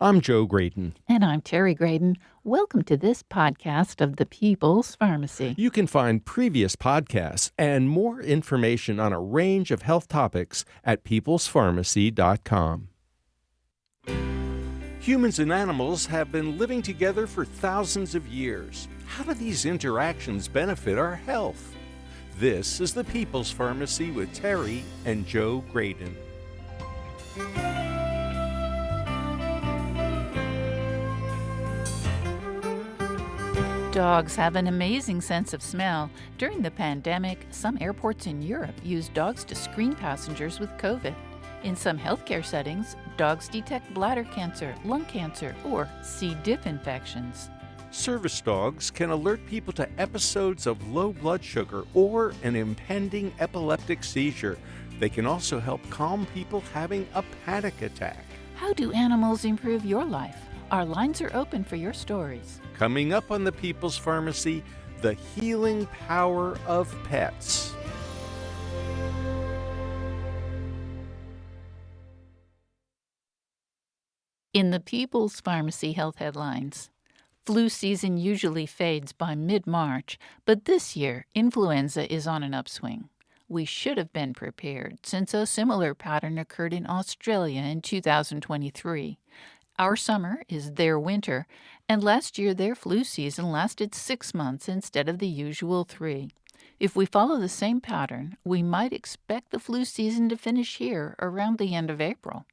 I'm Joe Graedon. And I'm Terry Graedon. Welcome to this podcast of the People's Pharmacy. You can find previous podcasts and more information on a range of health topics at peoplespharmacy.com. Humans and animals have been living together for thousands of years. How do these interactions benefit our health? This is the People's Pharmacy with Terry and Joe Graedon. Dogs have an amazing sense of smell. During the pandemic, some airports in Europe used dogs to screen passengers with COVID. In some healthcare settings, dogs detect bladder cancer, lung cancer, or C. diff infections. Service dogs can alert people to episodes of low blood sugar or an impending epileptic seizure. They can also help calm people having a panic attack. How do animals improve your life? Our lines are open for your stories. Coming up on the People's Pharmacy, the healing power of pets. In the People's Pharmacy health headlines, flu season usually fades by mid-March, but this year, influenza is on an upswing. We should have been prepared, since a similar pattern occurred in Australia in 2023. Our summer is their winter, and last year their flu season lasted 6 months instead of the usual 3. If we follow the same pattern, we might expect the flu season to finish here around the end of April.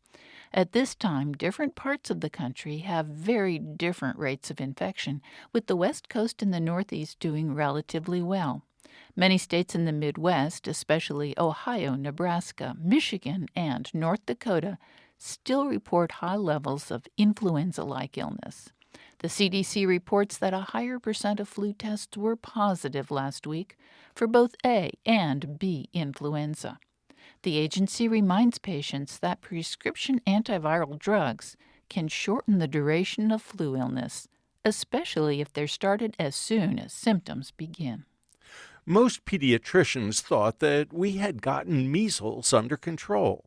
At this time, different parts of the country have very different rates of infection, with the West Coast and the Northeast doing relatively well. Many states in the Midwest, especially Ohio, Nebraska, Michigan, and North Dakota, still report high levels of influenza-like illness. The CDC reports that a higher percent of flu tests were positive last week for both A and B influenza. The agency reminds patients that prescription antiviral drugs can shorten the duration of flu illness, especially if they're started as soon as symptoms begin. Most pediatricians thought that we had gotten measles under control.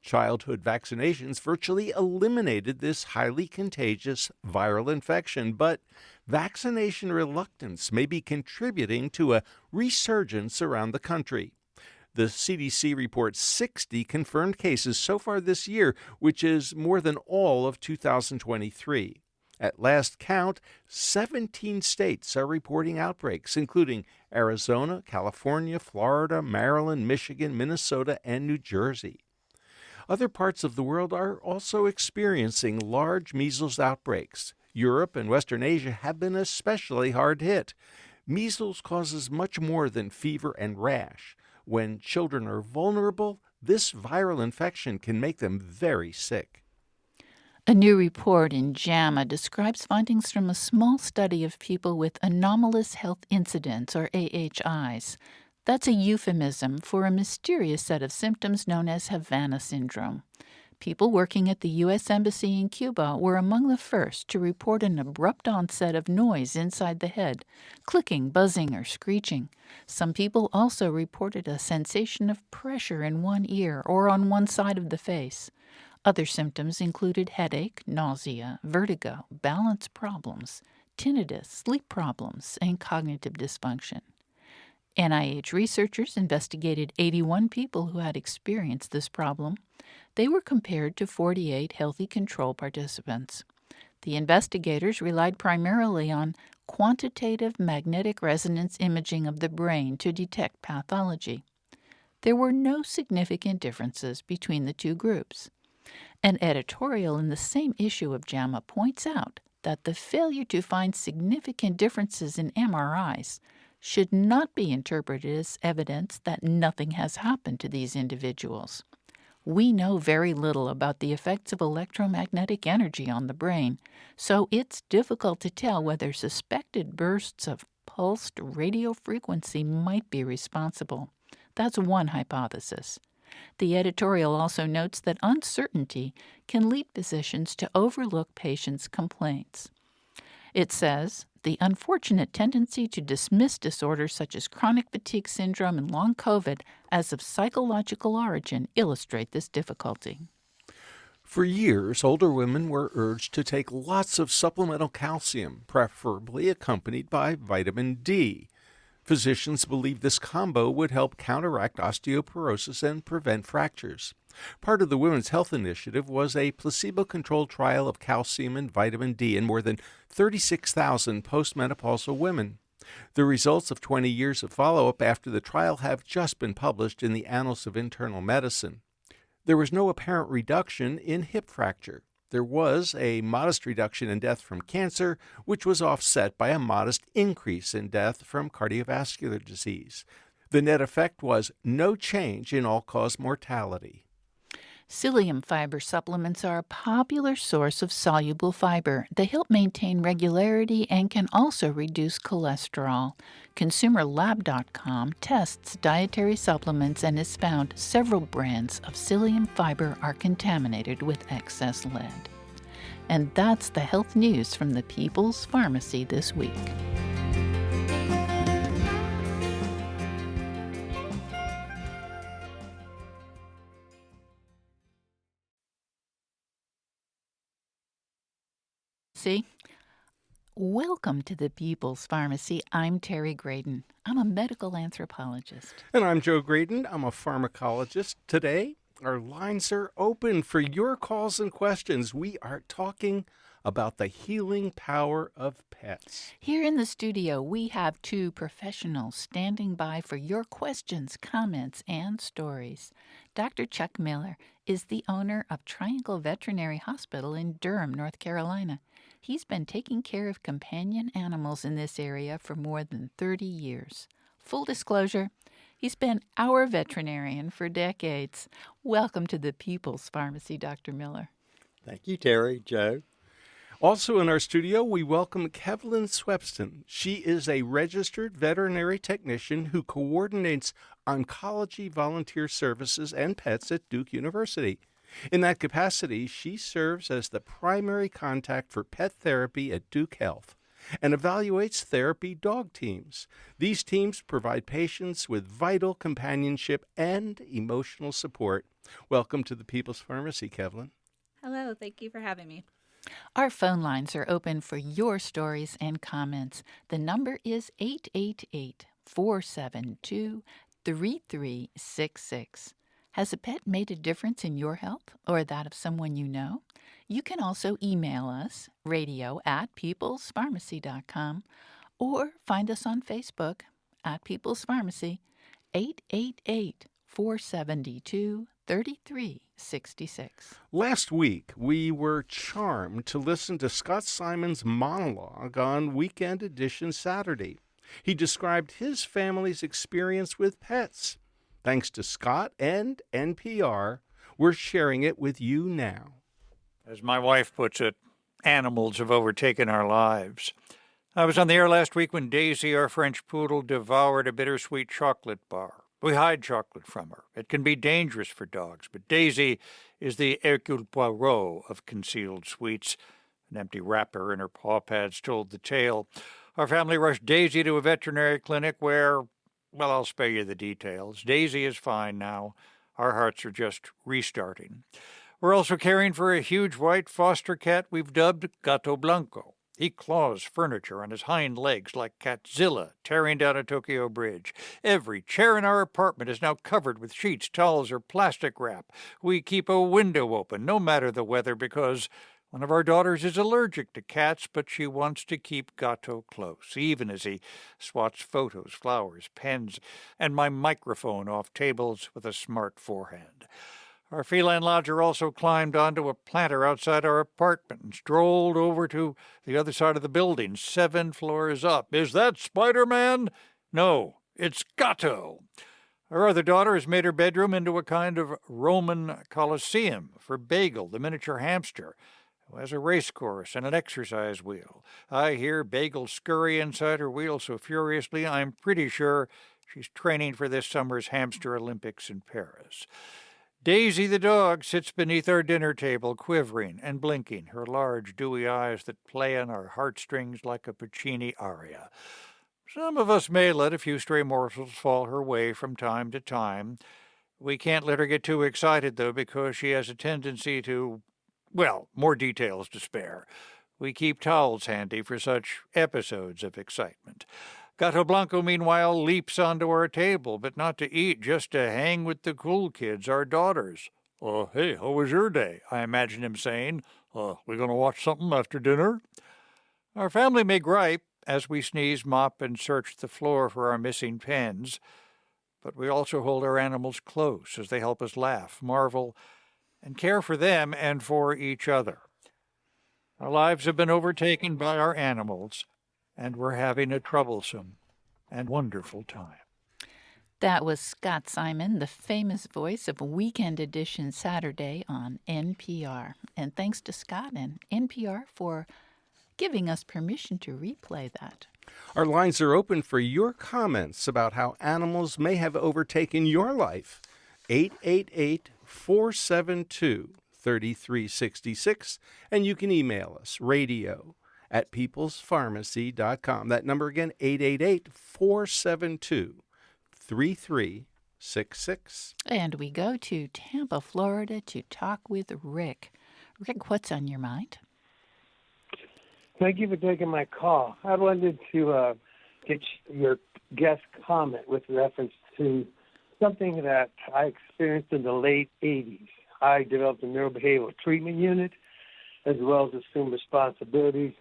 Childhood vaccinations virtually eliminated this highly contagious viral infection, but vaccination reluctance may be contributing to a resurgence around the country. The CDC reports 60 confirmed cases so far this year, which is more than all of 2023. At last count, 17 states are reporting outbreaks, including Arizona, California, Florida, Maryland, Michigan, Minnesota, and New Jersey. Other parts of the world are also experiencing large measles outbreaks. Europe and Western Asia have been especially hard hit. Measles causes much more than fever and rash. When children are vulnerable, this viral infection can make them very sick. A new report in JAMA describes findings from a small study of people with anomalous health incidents, or AHIs. That's a euphemism for a mysterious set of symptoms known as Havana syndrome. People working at the U.S. Embassy in Cuba were among the first to report an abrupt onset of noise inside the head, clicking, buzzing, or screeching. Some people also reported a sensation of pressure in one ear or on one side of the face. Other symptoms included headache, nausea, vertigo, balance problems, tinnitus, sleep problems, and cognitive dysfunction. NIH researchers investigated 81 people who had experienced this problem. They were compared to 48 healthy control participants. The investigators relied primarily on quantitative magnetic resonance imaging of the brain to detect pathology. There were no significant differences between the two groups. An editorial in the same issue of JAMA points out that the failure to find significant differences in MRIs should not be interpreted as evidence that nothing has happened to these individuals. We know very little about the effects of electromagnetic energy on the brain, so it's difficult to tell whether suspected bursts of pulsed radio frequency might be responsible. That's one hypothesis. The editorial also notes that uncertainty can lead physicians to overlook patients' complaints. It says, the unfortunate tendency to dismiss disorders such as chronic fatigue syndrome and long COVID as of psychological origin illustrate this difficulty. For years, older women were urged to take lots of supplemental calcium, preferably accompanied by vitamin D. Physicians believed this combo would help counteract osteoporosis and prevent fractures. Part of the Women's Health Initiative was a placebo-controlled trial of calcium and vitamin D in more than 36,000 postmenopausal women. The results of 20 years of follow-up after the trial have just been published in the Annals of Internal Medicine. There was no apparent reduction in hip fracture. There was a modest reduction in death from cancer, which was offset by a modest increase in death from cardiovascular disease. The net effect was no change in all-cause mortality. Psyllium fiber supplements are a popular source of soluble fiber. They help maintain regularity and can also reduce cholesterol. ConsumerLab.com tests dietary supplements and has found several brands of psyllium fiber are contaminated with excess lead. And that's the health news from the People's Pharmacy this week. Welcome to the People's Pharmacy. I'm Terry Graedon. I'm a medical anthropologist. And I'm Joe Graedon. I'm a pharmacologist. Today, our lines are open for your calls and questions. We are talking about the healing power of pets. Here in the studio, we have two professionals standing by for your questions, comments, and stories. Dr. Chuck Miller is the owner of Triangle Veterinary Hospital in Durham, North Carolina. He's been taking care of companion animals in this area for more than 30 years. Full disclosure, he's been our veterinarian for decades. Welcome to the People's Pharmacy, Dr. Miller. Thank you, Terry, Joe. Also in our studio, we welcome Kevlin Swepston. She is a registered veterinary technician who coordinates oncology volunteer services and pets at Duke University. In that capacity, she serves as the primary contact for pet therapy at Duke Health and evaluates therapy dog teams. These teams provide patients with vital companionship and emotional support. Welcome to the People's Pharmacy, Kevlin. Hello, thank you for having me. Our phone lines are open for your stories and comments. The number is 888-472-3366. Has a pet made a difference in your health or that of someone you know? You can also email us, radio@peoplespharmacy.com, or find us on Facebook at People's Pharmacy, 888-472-3366. Last week, we were charmed to listen to Scott Simon's monologue on Weekend Edition Saturday. He described his family's experience with pets. Thanks to Scott and NPR, we're sharing it with you now. As my wife puts it, animals have overtaken our lives. I was on the air last week when Daisy, our French poodle, devoured a bittersweet chocolate bar. We hide chocolate from her. It can be dangerous for dogs, but Daisy is the Hercule Poirot of concealed sweets. An empty wrapper in her paw pads told the tale. Our family rushed Daisy to a veterinary clinic where, well, I'll spare you the details. Daisy is fine now. Our hearts are just restarting. We're also caring for a huge white foster cat we've dubbed Gato Blanco. He claws furniture on his hind legs like Catzilla tearing down a Tokyo bridge. Every chair in our apartment is now covered with sheets, towels, or plastic wrap. We keep a window open, no matter the weather, because one of our daughters is allergic to cats, but she wants to keep Gato close, even as he swats photos, flowers, pens, and my microphone off tables with a smart forehand. Our feline lodger also climbed onto a planter outside our apartment and strolled over to the other side of the building, 7 floors up. Is that Spider-Man? No, it's Gato. Our other daughter has made her bedroom into a kind of Roman Colosseum for Bagel, the miniature hamster, who has a race course and an exercise wheel. I hear Bagel scurry inside her wheel so furiously I'm pretty sure she's training for this summer's Hamster Olympics in Paris. Daisy the dog sits beneath our dinner table, quivering and blinking, her large, dewy eyes that play on our heartstrings like a Puccini aria. Some of us may let a few stray morsels fall her way from time to time. We can't let her get too excited, though, because she has a tendency to, Well, more details to spare. We keep towels handy for such episodes of excitement. Gato Blanco, meanwhile, leaps onto our table, but not to eat, just to hang with the cool kids, our daughters. Hey, how was your day? I imagine him saying. We gonna watch something after dinner? Our family may gripe as we sneeze, mop, and search the floor for our missing pens, but we also hold our animals close as they help us laugh, marvel, and care for them and for each other. Our lives have been overtaken by our animals, and we're having a troublesome and wonderful time. That was Scott Simon, the famous voice of Weekend Edition Saturday on NPR. And thanks to Scott and NPR for giving us permission to replay that. Our lines are open for your comments about how animals may have overtaken your life. 888-472-3366. And you can email us, radio@peoplespharmacy.com. That number again, 888-472-3366. And we go to Tampa, Florida to talk with Rick. Rick, what's on your mind? Thank you for taking my call. I wanted to get your guest comment with reference to something that I experienced in the late 80s. I developed a neurobehavioral treatment unit as well as assumed responsibilities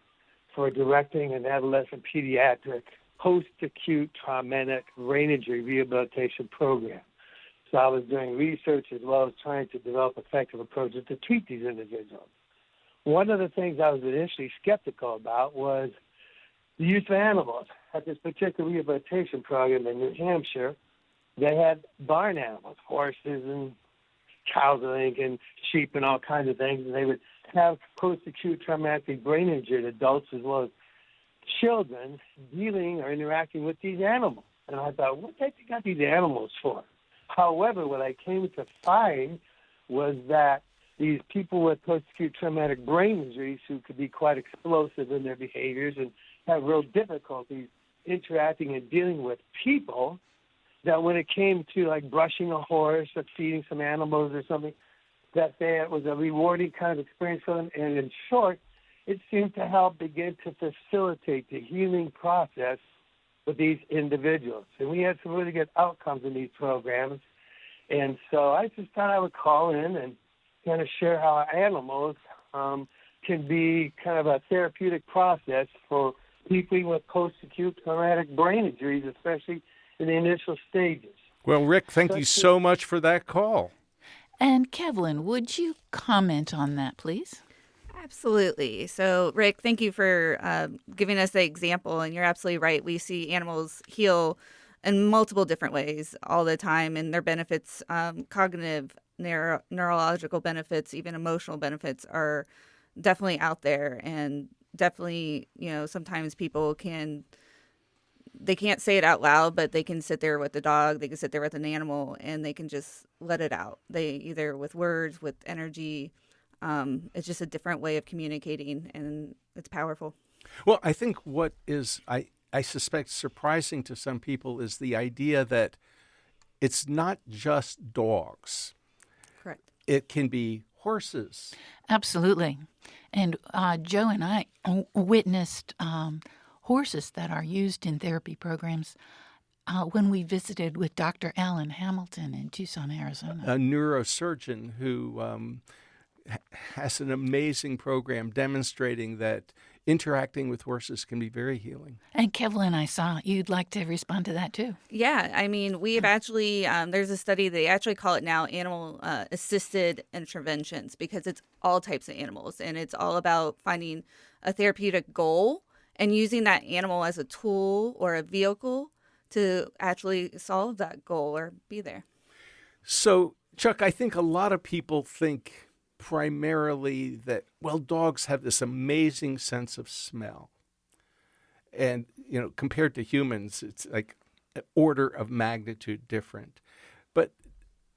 for directing an adolescent pediatric post-acute traumatic brain injury rehabilitation program. So I was doing research as well as trying to develop effective approaches to treat these individuals. One of the things I was initially skeptical about was the use of animals. At this particular rehabilitation program in New Hampshire, they had barn animals, horses and cows, I think, and sheep and all kinds of things, and they would have post-acute traumatic brain injured adults as well as children dealing or interacting with these animals. And I thought, what the heck you got these animals for? However, what I came to find was that these people with post-acute traumatic brain injuries who could be quite explosive in their behaviors and have real difficulties interacting and dealing with people, that when it came to like brushing a horse or feeding some animals or something, that it was a rewarding kind of experience for them. And in short, it seemed to help begin to facilitate the healing process with these individuals. And we had some really good outcomes in these programs. And so I just thought I would call in and kind of share how animals can be kind of a therapeutic process for people with post-acute traumatic brain injuries, especially in the initial stages. Well, Rick, thank you so much for that call. And Kevlin, would you comment on that, please? Absolutely. So, Rick, thank you for giving us the example. And you're absolutely right. We see animals heal in multiple different ways all the time, and their benefits, cognitive, neurological benefits, even emotional benefits are definitely out there. And definitely, sometimes people they can't say it out loud, but they can sit there with the dog, they can sit there with an animal, and they can just let it out. They either with words, with energy. It's just a different way of communicating, and it's powerful. Well, I think what is, I suspect, surprising to some people is the idea that it's not just dogs. Correct. It can be horses. Absolutely. And Joe and I witnessed horses that are used in therapy programs when we visited with Dr. Alan Hamilton in Tucson, Arizona. A neurosurgeon who has an amazing program demonstrating that interacting with horses can be very healing. And Kevlin, I saw you'd like to respond to that too. Yeah, I mean, we've actually, there's a study, they actually call it now animal assisted interventions, because it's all types of animals, and it's all about finding a therapeutic goal and using that animal as a tool or a vehicle to actually solve that goal or be there. So, Chuck, I think a lot of people think primarily that, well, dogs have this amazing sense of smell. And, compared to humans, it's like an order of magnitude different. But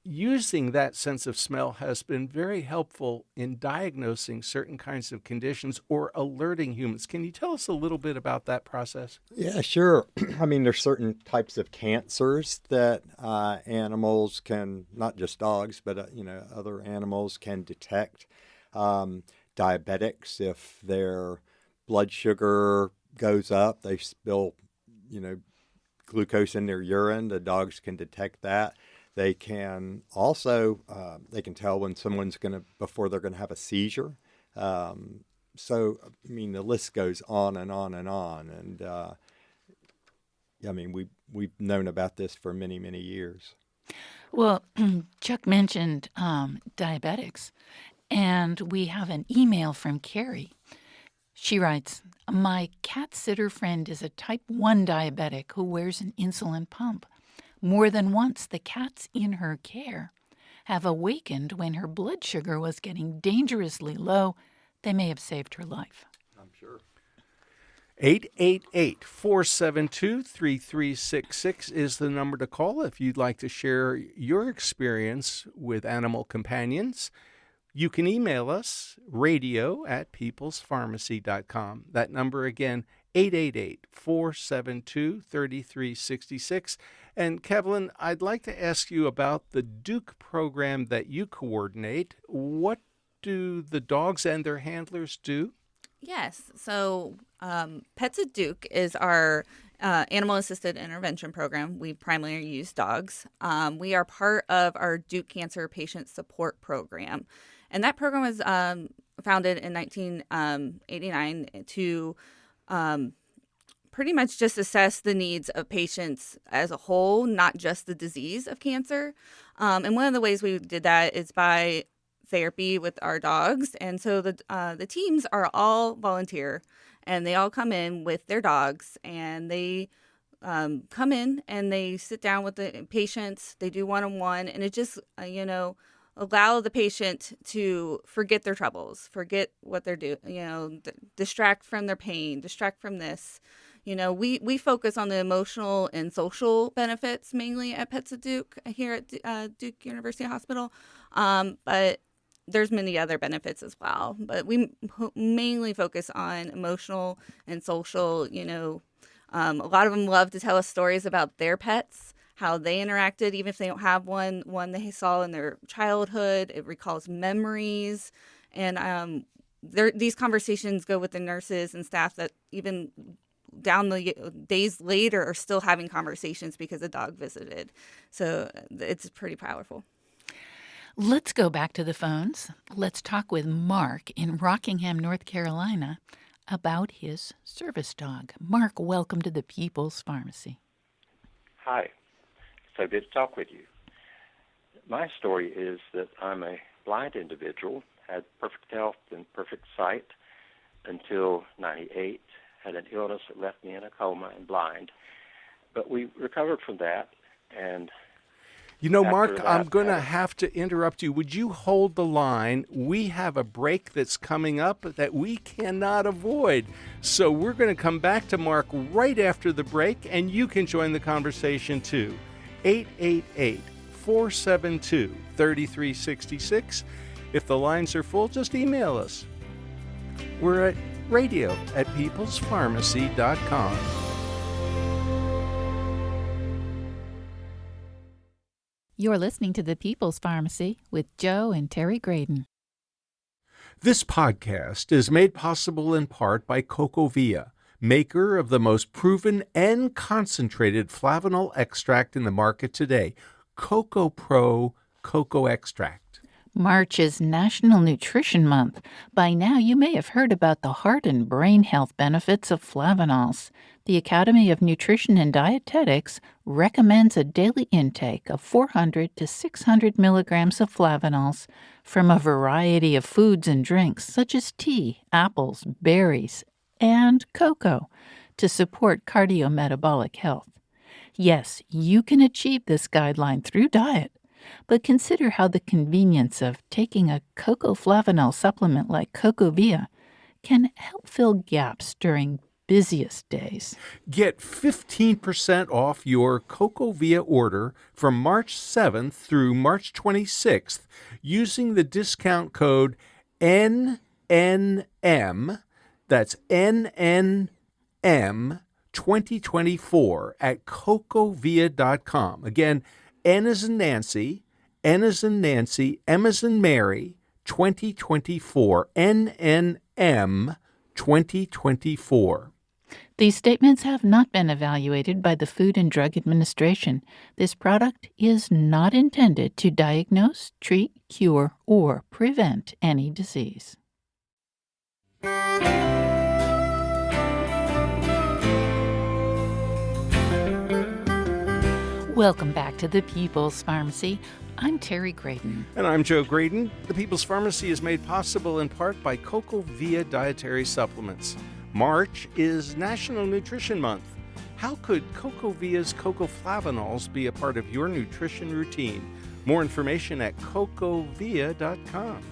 using that sense of smell has been very helpful in diagnosing certain kinds of conditions or alerting humans. Can you tell us a little bit about that process? Yeah, sure. I mean, there's certain types of cancers that animals can, not just dogs, but, other animals can detect Diabetics, if their blood sugar goes up, they spill, glucose in their urine. The dogs can detect that. They can also they can tell when someone's before they're gonna have a seizure. So I mean, the list goes on and on and on. And I mean, we've known about this for many, many years. Well, Chuck mentioned diabetics, and we have an email from Carrie. She writes, "My cat sitter friend is a type 1 diabetic who wears an insulin pump. More than once, the cats in her care have awakened when her blood sugar was getting dangerously low. They may have saved her life." I'm sure. 888-472-3366 is the number to call if you'd like to share your experience with animal companions. You can email us, radio@peoplespharmacy.com. That number again, 888-472-3366. And Kevlin, I'd like to ask you about the Duke program that you coordinate. What do the dogs and their handlers do? Yes. So Pets at Duke is our animal-assisted intervention program. We primarily use dogs. We are part of our Duke Cancer Patient Support Program. And that program was founded in 1989 to pretty much just assess the needs of patients as a whole, not just the disease of cancer. And one of the ways we did that is by therapy with our dogs. And so the teams are all volunteer, and they all come in with their dogs, and they come in and they sit down with the patients. They do one-on-one, and it just, allow the patient to forget their troubles, forget what they're doing, distract from their pain, distract from this. We focus on the emotional and social benefits mainly at Pets at Duke here at Duke University Hospital. But there's many other benefits as well. But we mainly focus on emotional and social. A lot of them love to tell us stories about their pets, how they interacted, even if they don't have one they saw in their childhood. It recalls memories. And these conversations go with the nurses and staff that even down the days later are still having conversations because a dog visited. So it's pretty powerful. Let's go back to the phones. Let's talk with Mark in Rockingham, North Carolina, about his service dog. Mark, welcome to the People's Pharmacy. Hi. So good to talk with you. My story is that I'm a blind individual, had perfect health and perfect sight until 98, had an illness that left me in a coma and blind. But we recovered from that, and Mark, I'm going to have to interrupt you. Would you hold the line? We have a break that's coming up that we cannot avoid. So we're going to come back to Mark right after the break, and you can join the conversation too. 888-472-3366. If the lines are full, just email us. We're at radio@peoplespharmacy.com. You're listening to the People's Pharmacy with Joe and Terry Graedon. This podcast is made possible in part by CocoVia, maker of the most proven and concentrated flavanol extract in the market today, Coco Pro Cocoa Extract. March is National Nutrition Month. By now, you may have heard about the heart and brain health benefits of flavanols. The Academy of Nutrition and Dietetics recommends a daily intake of 400 to 600 milligrams of flavanols from a variety of foods and drinks, such as tea, apples, berries, and cocoa, to support cardiometabolic health. Yes, you can achieve this guideline through diet, but consider how the convenience of taking a cocoa flavanol supplement like CocoVia can help fill gaps during busiest days. Get 15% off your CocoVia order from March 7th through March 26th using the discount code NNM, that's NNM 2024 at cocovia.com. Again, N as in Nancy, N as in Nancy, M as in Mary, 2024. NNM 2024. These statements have not been evaluated by the Food and Drug Administration. This product is not intended to diagnose, treat, cure, or prevent any disease. Welcome back to the People's Pharmacy. I'm Terry Graedon. And I'm Joe Graedon. The People's Pharmacy is made possible in part by CocoVia Dietary Supplements. March is National Nutrition Month. How could CocoVia's cocoflavanols be a part of your nutrition routine? More information at cocovia.com.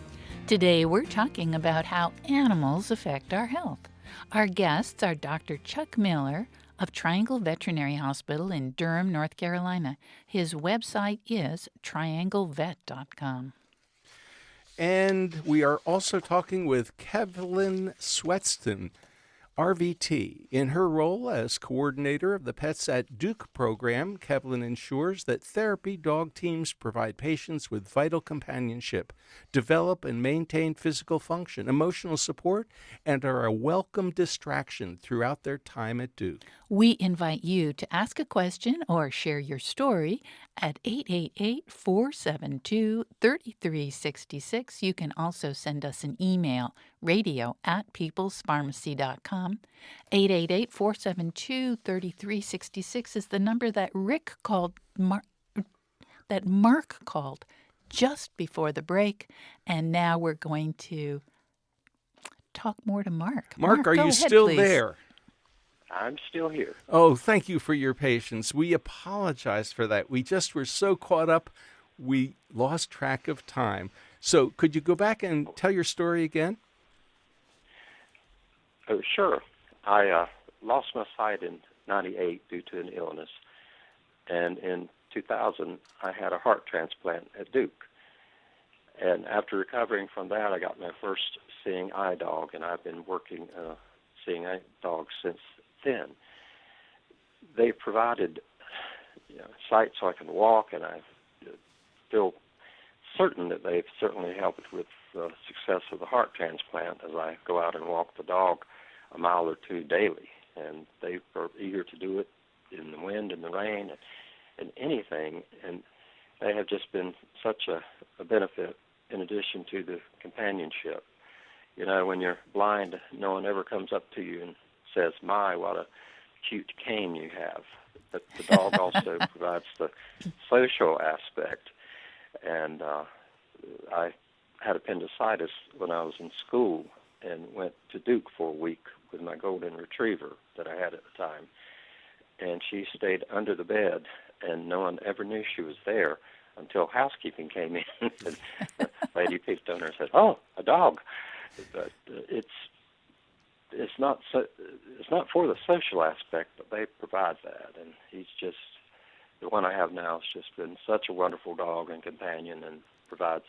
Today we're talking about how animals affect our health. Our guests are Dr. Chuck Miller of Triangle Veterinary Hospital in Durham, North Carolina. His website is trianglevet.com. And we are also talking with Kevlin Swetston, RVT. In her role as coordinator of the Pets at Duke program, Kevlin ensures that therapy dog teams provide patients with vital companionship, develop and maintain physical function, emotional support, and are a welcome distraction throughout their time at Duke. We invite you to ask a question or share your story at 888-472-3366. You can also send us an email, radio@peoplespharmacy.com. 888-472-3366 is the number that Mark called just before the break. And now we're going to talk more to Mark. Mark, are go you ahead, still please. there? I'm still here. Oh, thank you for your patience. We apologize for that. We just were so caught up, we lost track of time. So could you go back and tell your story again? Oh, sure. I lost my sight in '98 due to an illness, and in 2000 I had a heart transplant at Duke. And after recovering from that, I got my first seeing eye dog, and I've been working seeing eye dogs since then. They provided sight so I can walk, and I feel certain that they've certainly helped with the success of the heart transplant as I go out and walk the dog a mile or two daily. And they are eager to do it in the wind and the rain and anything. And they have just been such a benefit in addition to the companionship. You know, when you're blind, no one ever comes up to you and says, "My, what a cute cane you have." But the dog also provides the social aspect. And I had appendicitis when I was in school and went to Duke for a week with my golden retriever that I had at the time. And she stayed under the bed, and no one ever knew she was there until housekeeping came in. And the lady peeked on her and said, "Oh, a dog." But it's not for the social aspect, but they provide that. And he's just, the one I have now has just been such a wonderful dog and companion, and provides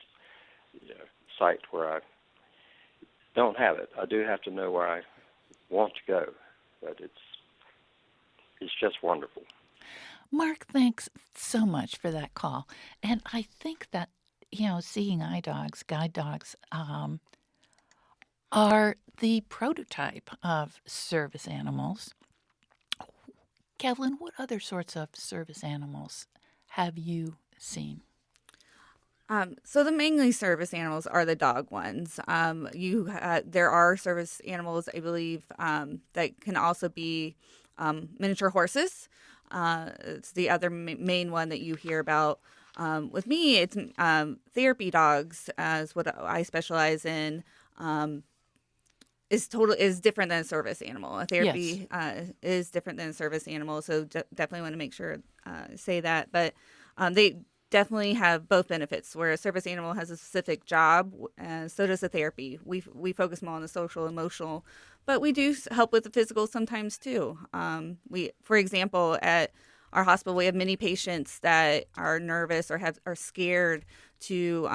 sight where I don't have it. I do have to know where I want to go, but it's just wonderful. Mark, thanks so much for that call. And I think that, seeing eye dogs, guide dogs, are the prototype of service animals. Kevlin, what other sorts of service animals have you seen? So the mainly service animals are the dog ones. There are service animals, I believe, that can also be miniature horses. It's the other main one that you hear about. With me, it's therapy dogs, as what I specialize in. Is different than a service animal. A therapy is different than a service animal, so definitely want to make sure say that. But they definitely have both benefits. Where a service animal has a specific job, and so does a therapy. We focus more on the social, emotional, but we do help with the physical sometimes too. For example, at our hospital, we have many patients that are nervous or are scared to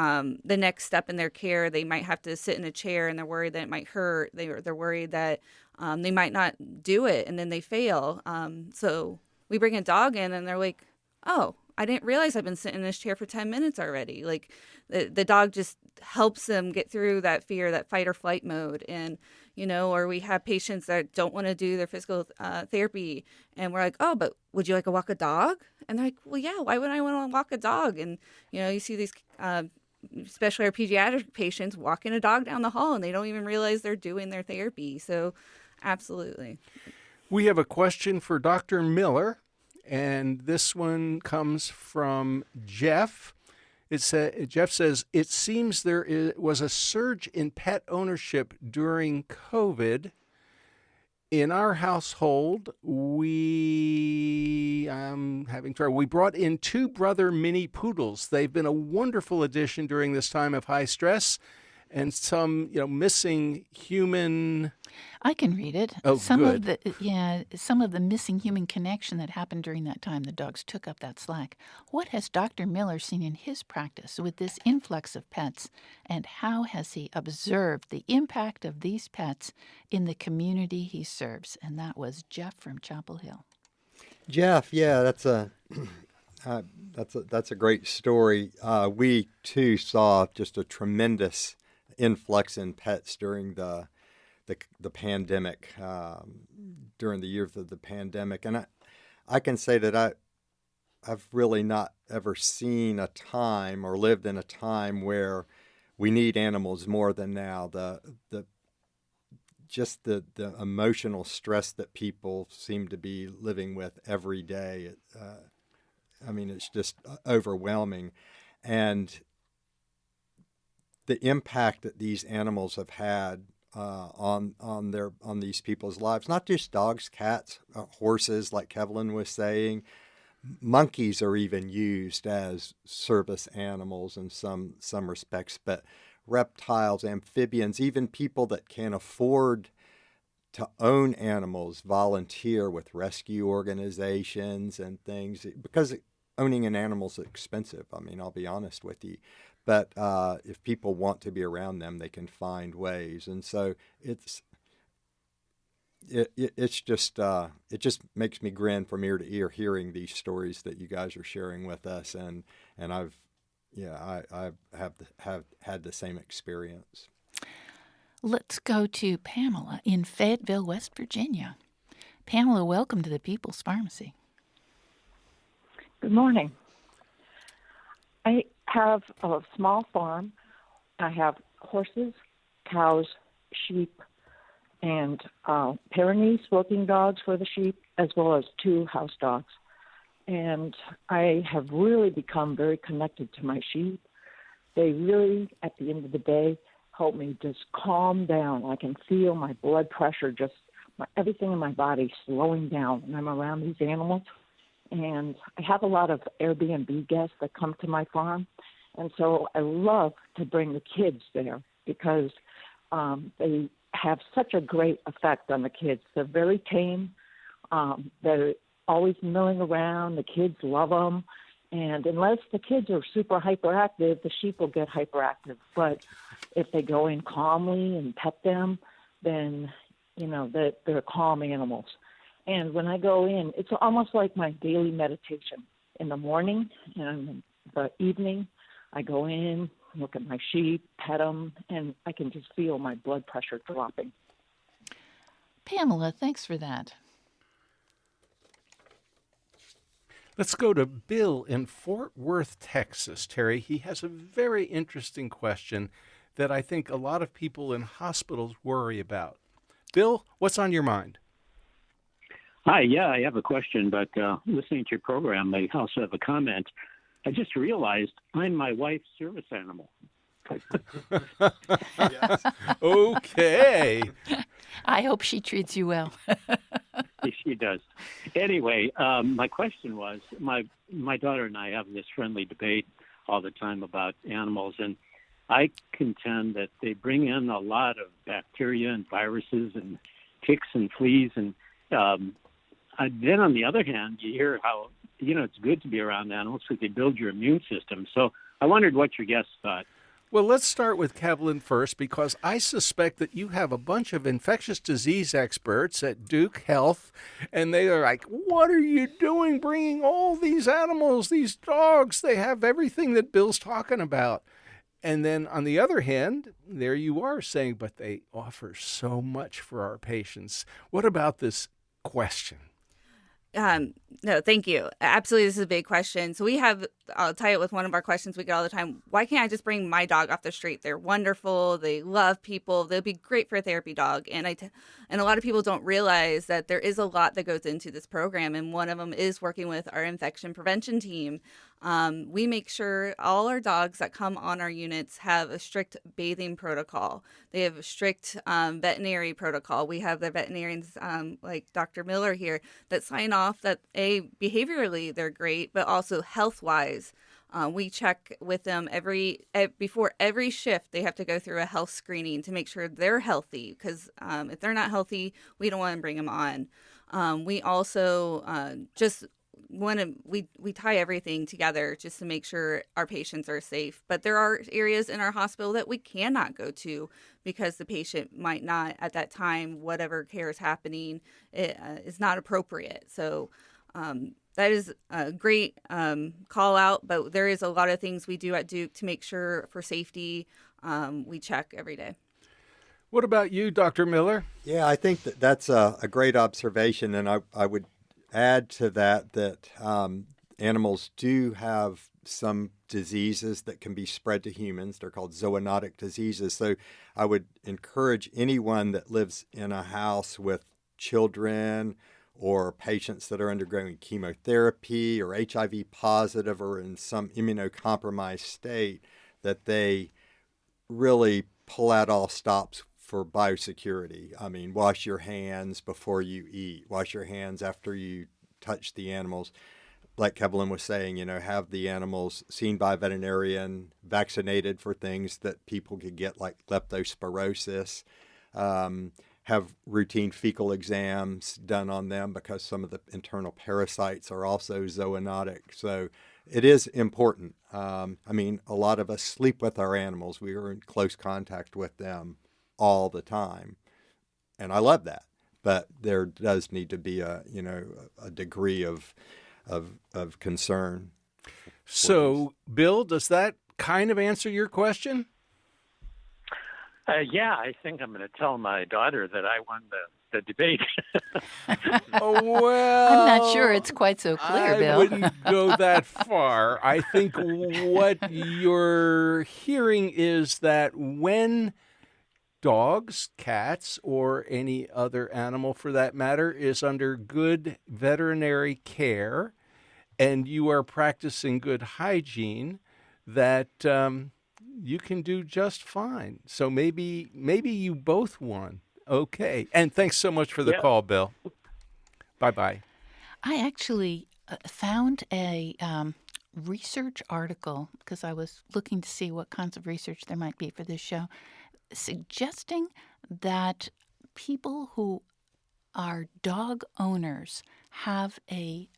the next step in their care. They might have to sit in a chair, and they're worried that it might hurt. They're worried that they might not do it, and then they fail. So we bring a dog in, and they're like, "Oh, I didn't realize I've been sitting in this chair for 10 minutes already. Like the dog just helps them get through that fear, that fight or flight mode. And, or we have patients that don't want to do their physical therapy. And we're like, oh, but would you like to walk a dog? And they're like, well, yeah, why would I want to walk a dog? And, you see these especially our pediatric patients walking a dog down the hall and they don't even realize they're doing their therapy. So absolutely. We have a question for Dr. Miller, and this one comes from Jeff. Jeff says, it seems was a surge in pet ownership during COVID. In our household, we brought in 2 brother mini poodles. They've been a wonderful addition during this time of high stress and some, missing human. I can read it. Oh, some good. Some of the missing human connection that happened during that time, the dogs took up that slack. What has Dr. Miller seen in his practice with this influx of pets, and how has he observed the impact of these pets in the community he serves? And that was Jeff from Chapel Hill. Jeff, yeah, that's a great story. We too saw just a tremendous influx in pets during the pandemic, during the years of the pandemic. And I can say that I've really not ever seen a time or lived in a time where we need animals more than now. The emotional stress that people seem to be living with every day. It's just overwhelming. And the impact that these animals have had on these people's lives, not just dogs, cats, horses, like Kevlin was saying. Monkeys are even used as service animals in some respects, but reptiles, amphibians, even people that can't afford to own animals volunteer with rescue organizations and things, because owning an animal is expensive. I'll be honest with you. But if people want to be around them, they can find ways. And so it just makes me grin from ear to ear hearing these stories that you guys are sharing with us. And I have had the same experience. Let's go to Pamela in Fayetteville, West Virginia. Pamela, welcome to the People's Pharmacy. Good morning. I have a small farm. I have horses, cows, sheep, and Pyrenees working dogs for the sheep, as well as 2 house dogs. And I have really become very connected to my sheep. They really, at the end of the day, help me just calm down. I can feel my blood pressure, everything in my body slowing down when I'm around these animals. And I have a lot of Airbnb guests that come to my farm. And so I love to bring the kids there because they have such a great effect on the kids. They're very tame. They're always milling around. The kids love them. And unless the kids are super hyperactive, the sheep will get hyperactive. But if they go in calmly and pet them, then, they're calm animals. And when I go in, it's almost like my daily meditation. In the morning and the evening, I go in, look at my sheep, pet them, and I can just feel my blood pressure dropping. Pamela, thanks for that. Let's go to Bill in Fort Worth, Texas. Terry, he has a very interesting question that I think a lot of people in hospitals worry about. Bill, what's on your mind? Hi, yeah, I have a question, but listening to your program, I also have a comment. I just realized I'm my wife's service animal. Yes. Okay. I hope she treats you well. She does. Anyway, my question was, my daughter and I have this friendly debate all the time about animals, and I contend that they bring in a lot of bacteria and viruses and ticks and fleas, and then on the other hand, you hear how, it's good to be around animals because they build your immune system. So I wondered what your guests thought. Well, let's start with Kevlin first, because I suspect that you have a bunch of infectious disease experts at Duke Health, and they are like, what are you doing bringing all these animals, these dogs? They have everything that Bill's talking about. And then on the other hand, there you are saying, but they offer so much for our patients. What about this question? No, thank you. Absolutely, this is a big question. So I'll tie it with one of our questions we get all the time. Why can't I just bring my dog off the street? They're wonderful. They love people. They'll be great for a therapy dog. And a lot of people don't realize that there is a lot that goes into this program. And one of them is working with our infection prevention team. We make sure all our dogs that come on our units have a strict bathing protocol. They have a strict veterinary protocol. We have the veterinarians like Dr. Miller here that sign off that behaviorally they're great, but also health-wise. We check with them before every shift. They have to go through a health screening to make sure they're healthy, because if they're not healthy, we don't want to bring them on. We also we tie everything together just to make sure our patients are safe. But there are areas in our hospital that we cannot go to because the patient might not, at that time, whatever care is happening, is not appropriate. So that is a great call out, but there is a lot of things we do at Duke to make sure for safety. We check every day. What about you, Dr. Miller? Yeah, I think that's a great observation, and I would add to that animals do have some diseases that can be spread to humans. They're called zoonotic diseases. So I would encourage anyone that lives in a house with children or patients that are undergoing chemotherapy or HIV positive or in some immunocompromised state that they really pull out all stops for biosecurity. I mean, wash your hands before you eat. Wash your hands after you touch the animals. Like Kevlin was saying, have the animals seen by a veterinarian, vaccinated for things that people could get, like leptospirosis. Have routine fecal exams done on them because some of the internal parasites are also zoonotic. So it is important. A lot of us sleep with our animals. We are in close contact with them all the time, and I love that. But there does need to be a degree of concern. So, Bill, does that kind of answer your question? Yeah, I think I'm going to tell my daughter that I won the debate. Oh, well, I'm not sure it's quite so clear, Bill. I wouldn't go that far. I think what you're hearing is that when dogs, cats, or any other animal for that matter is under good veterinary care and you are practicing good hygiene, that you can do just fine. So maybe you both won. Okay. And thanks so much for the call, Bill. Bye-bye. I actually found a research article, because I was looking to see what kinds of research there might be for this show, suggesting that people who are dog owners have a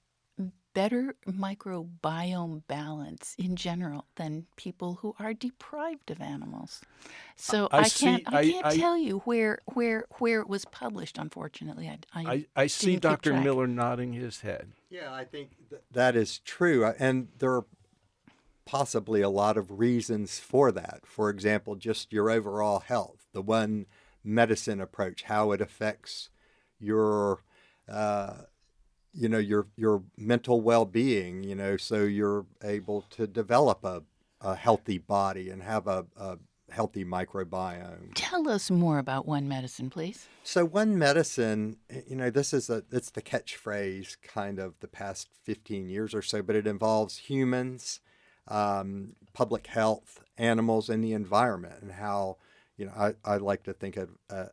better microbiome balance in general than people who are deprived of animals. So I can't tell you where it was published. Unfortunately, I see didn't keep Dr. track. Miller nodding his head. Yeah, I think that is true, and there are possibly a lot of reasons for that. For example, just your overall health, the one medicine approach, how it affects your your mental well-being, so you're able to develop a healthy body and have a healthy microbiome. Tell us more about One Medicine, please. So One Medicine, it's the catchphrase kind of the past 15 years or so, but it involves humans, public health, animals, and the environment, and how, I like to think of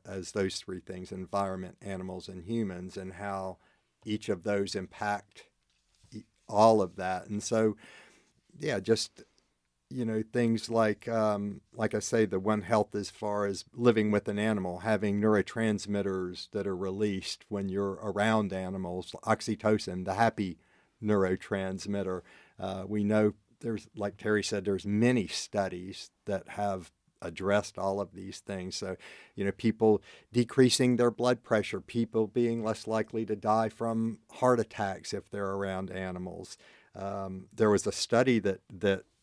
as those three things: environment, animals, and humans, and how each of those impact all of that. And so, just, things like I say, the One Health as far as living with an animal, having neurotransmitters that are released when you're around animals, oxytocin, the happy neurotransmitter. We know there's, like Terry said, there's many studies that have addressed all of these things. So, people decreasing their blood pressure, people being less likely to die from heart attacks if they're around animals. There was a study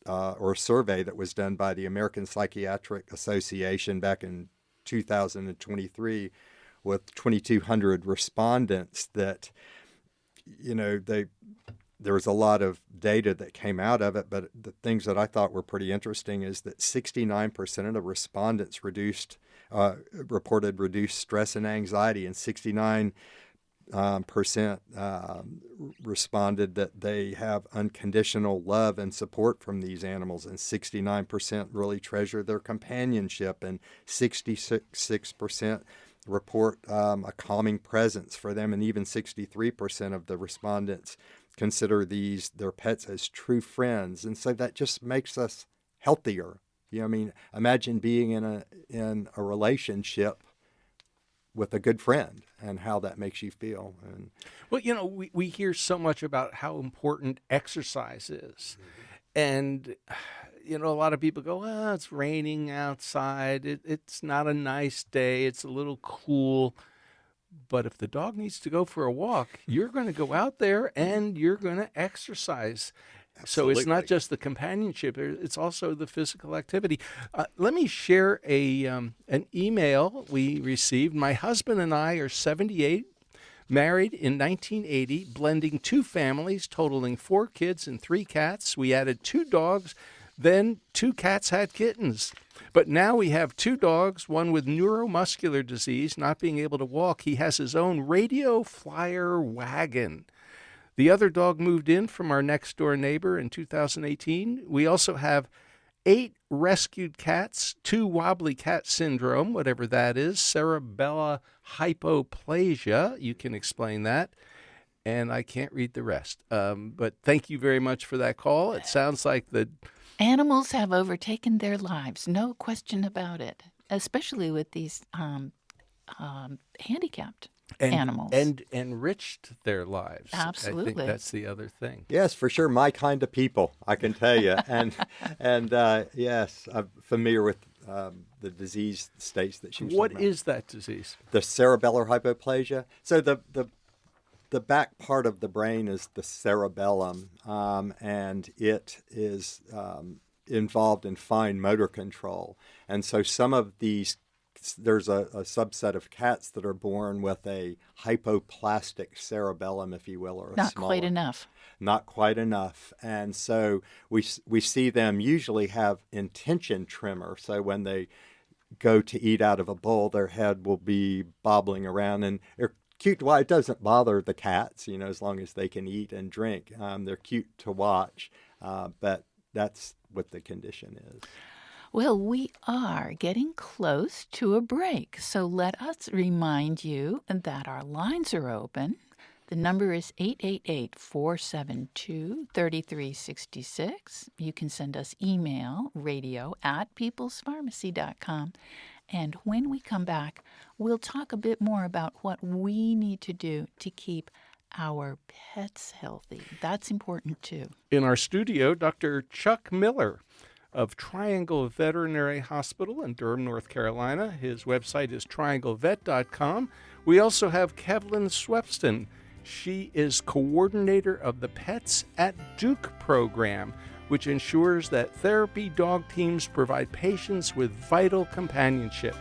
or a survey that was done by the American Psychiatric Association back in 2023 with 2,200 respondents that, there was a lot of data that came out of it, but the things that I thought were pretty interesting is that 69% of the respondents reported reduced stress and anxiety, and 69% responded that they have unconditional love and support from these animals, and 69% really treasure their companionship, and 66% report a calming presence for them, and even 63% of the respondents consider their pets as true friends. And so that just makes us healthier. Imagine being in a relationship with a good friend and how that makes you feel. And well, we hear so much about how important exercise is. And a lot of people go, well, it's raining outside. It's not a nice day. It's a little cool. But if the dog needs to go for a walk, you're going to go out there and you're going to exercise. Absolutely. So it's not just the companionship, it's also the physical activity. Let me share an email we received. My husband and I are 78, married in 1980, blending 2 families, totaling 4 kids and 3 cats. We added 2 dogs, then 2 cats had kittens. But now we have 2 dogs, one with neuromuscular disease, not being able to walk. He has his own radio flyer wagon. The other dog moved in from our next-door neighbor in 2018. We also have 8 rescued cats, 2 wobbly cat syndrome, whatever that is, cerebellar hypoplasia. You can explain that. And I can't read the rest. But thank you very much for that call. It sounds like the animals have overtaken their lives, no question about it, especially with these handicapped animals. And enriched their lives. Absolutely. I think that's the other thing. Yes, for sure. My kind of people, I can tell you. And yes, I'm familiar with the disease states that she was What talking about. is that disease? The cerebellar hypoplasia. So the back part of the brain is the cerebellum, and it is involved in fine motor control. And so some of these, there's a subset of cats that are born with a hypoplastic cerebellum, if you will, or not quite enough. Not quite enough. And so we see them usually have intention tremor. So when they go to eat out of a bowl, their head will be bobbling around, and they're cute to watch. It doesn't bother the cats, as long as they can eat and drink. They're cute to watch, but that's what the condition is. Well, we are getting close to a break, so let us remind you that our lines are open. The number is 888-472-3366. You can send us email, radio@peoplespharmacy.com. And when we come back, we'll talk a bit more about what we need to do to keep our pets healthy. That's important, too. In our studio, Dr. Chuck Miller of Triangle Veterinary Hospital in Durham, North Carolina. His website is trianglevet.com. We also have Kevlin Swepston. She is coordinator of the Pets at Duke program, which ensures that therapy dog teams provide patients with vital companionship.